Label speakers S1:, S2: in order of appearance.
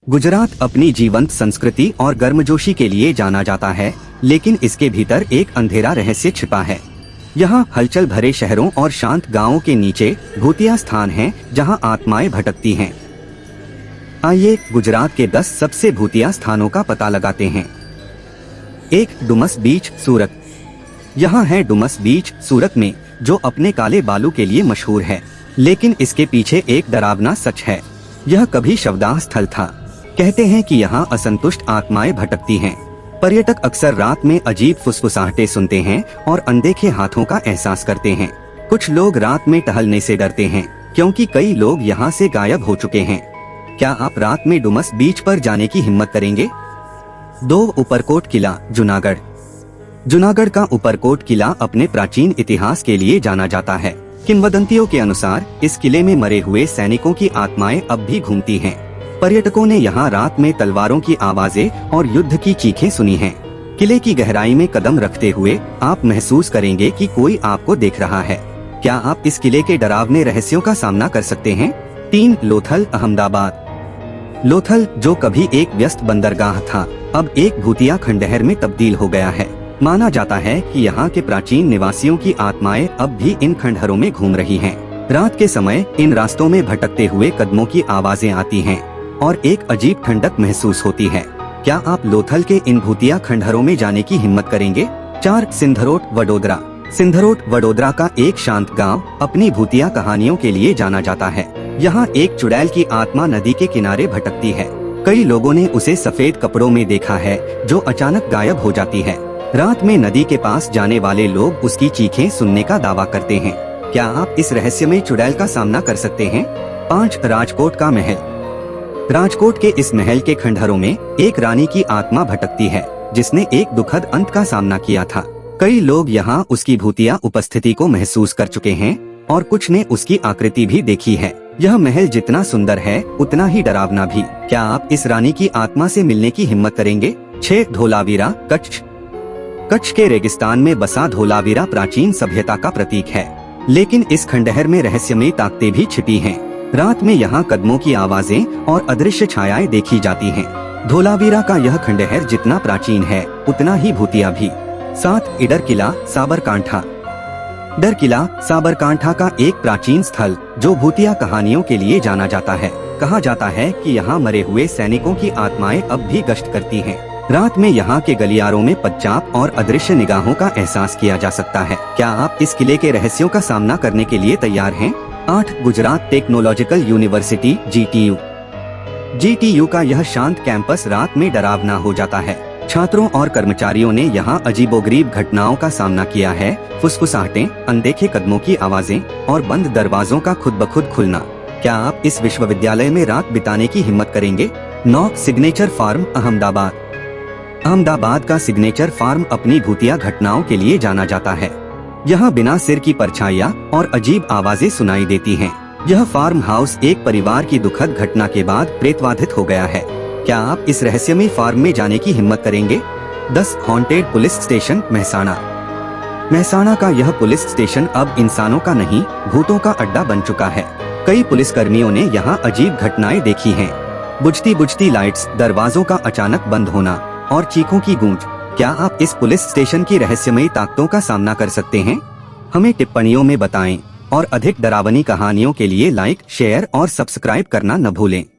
S1: गुजरात अपनी जीवंत संस्कृति और गर्मजोशी के लिए जाना जाता है, लेकिन इसके भीतर एक अंधेरा रहस्य छिपा है। यहाँ हलचल भरे शहरों और शांत गांवों के नीचे भूतिया स्थान हैं, जहाँ आत्माएं भटकती हैं। आइए गुजरात के 10 सबसे भूतिया स्थानों का पता लगाते हैं। 1. डुमस बीच, सूरत। यहाँ है डुमस बीच सूरत में, जो अपने काले बालू के लिए मशहूर है, लेकिन इसके पीछे एक डरावना सच है। यह कभी शवदाह स्थल था। कहते हैं कि यहाँ असंतुष्ट आत्माएं भटकती हैं। पर्यटक अक्सर रात में अजीब फुसफुसाहटें सुनते हैं और अनदेखे हाथों का एहसास करते हैं। कुछ लोग रात में टहलने से डरते हैं, क्योंकि कई लोग यहाँ से गायब हो चुके हैं। क्या आप रात में डुमस बीच पर जाने की हिम्मत करेंगे? 2. ऊपरकोट किला, जूनागढ़। जूनागढ़ का ऊपरकोट किला अपने प्राचीन इतिहास के लिए जाना जाता है। किंवदंतियों के अनुसार इस किले में मरे हुए सैनिकों की आत्माएं अब भी घूमती हैं। पर्यटकों ने यहाँ रात में तलवारों की आवाजें और युद्ध की चीखें सुनी हैं। किले की गहराई में कदम रखते हुए आप महसूस करेंगे कि कोई आपको देख रहा है। क्या आप इस किले के डरावने रहस्यों का सामना कर सकते हैं? 3. लोथल, अहमदाबाद। लोथल, जो कभी एक व्यस्त बंदरगाह था, अब एक भूतिया खंडहर में तब्दील हो गया है। माना जाता है कि यहाँ के प्राचीन निवासियों की आत्माएं अब भी इन खंडहरों में घूम रही हैं। रात के समय इन रास्तों में भटकते हुए कदमों की आवाजें आती हैं और एक अजीब ठंडक महसूस होती है। क्या आप लोथल के इन भूतिया खंडहरों में जाने की हिम्मत करेंगे? 4. सिंधरोट, वडोदरा। सिंधरोट वडोदरा का एक शांत गांव अपनी भूतिया कहानियों के लिए जाना जाता है। यहाँ एक चुड़ैल की आत्मा नदी के किनारे भटकती है। कई लोगों ने उसे सफेद कपड़ों में देखा है, जो अचानक गायब हो जाती है। रात में नदी के पास जाने वाले लोग उसकी चीखें सुनने का दावा करते हैं। क्या आप इस रहस्यमय चुड़ैल का सामना कर सकते हैं? 5. राजकोट का महल। राजकोट के इस महल के खंडहरों में एक रानी की आत्मा भटकती है, जिसने एक दुखद अंत का सामना किया था। कई लोग यहाँ उसकी भूतिया उपस्थिति को महसूस कर चुके हैं और कुछ ने उसकी आकृति भी देखी है। यह महल जितना सुंदर है, उतना ही डरावना भी। क्या आप इस रानी की आत्मा से मिलने की हिम्मत करेंगे? 6. धोलावीरा, कच्छ। कच्छ के रेगिस्तान में बसा धोलावीरा प्राचीन सभ्यता का प्रतीक है, लेकिन इस खंडहर में रहस्यमयी ताकतें भी छिपी हैं। रात में यहाँ कदमों की आवाजें और अदृश्य छायाएं देखी जाती हैं। धोलावीरा का यह खंडहर जितना प्राचीन है, उतना ही भूतिया भी। 7. इडर किला, साबरकांठा। डर किला साबरकांठा का एक प्राचीन स्थल, जो भूतिया कहानियों के लिए जाना जाता है। कहा जाता है कि यहाँ मरे हुए सैनिकों की आत्माएं अब भी गश्त करती हैं। रात में यहाँ के गलियारों में पदचाप और अदृश्य निगाहों का एहसास किया जा सकता है। क्या आप इस किले के रहस्यों का सामना करने के लिए तैयार हैं? 8. Gujarat technological university, GTU। GTU का यह शांत कैंपस रात में डरावना हो जाता है। छात्रों और कर्मचारियों ने यहाँ अजीबोगरीब घटनाओं का सामना किया है। फुसफुसाहटें, अनदेखे कदमों की आवाजें और बंद दरवाजों का खुद ब खुद खुलना। क्या आप इस विश्वविद्यालय में रात बिताने की हिम्मत करेंगे? 9. Signature farm, Ahmedabad. अहमदाबाद का सिग्नेचर फार्म अपनी भूतिया घटनाओं के लिए जाना जाता है। यहाँ बिना सिर की परछाइयाँ और अजीब आवाजें सुनाई देती हैं। यह फार्म हाउस एक परिवार की दुखद घटना के बाद प्रेतवाधित हो गया है। क्या आप इस रहस्यमय फार्म में जाने की हिम्मत करेंगे? 10. Haunted police station, Mehsana. Mehsana का यह पुलिस स्टेशन अब इंसानों का नहीं, भूतों का अड्डा बन चुका है। कई पुलिसकर्मियों ने यहाँ अजीब घटनाएं देखी हैं। बुझती बुझती लाइट्स, दरवाजों का अचानक बंद होना और चीखों की गूंज। क्या आप इस पुलिस स्टेशन की रहस्यमयी ताकतों का सामना कर सकते हैं? हमें टिप्पणियों में बताएं और अधिक डरावनी कहानियों के लिए लाइक, शेयर और सब्सक्राइब करना न भूलें।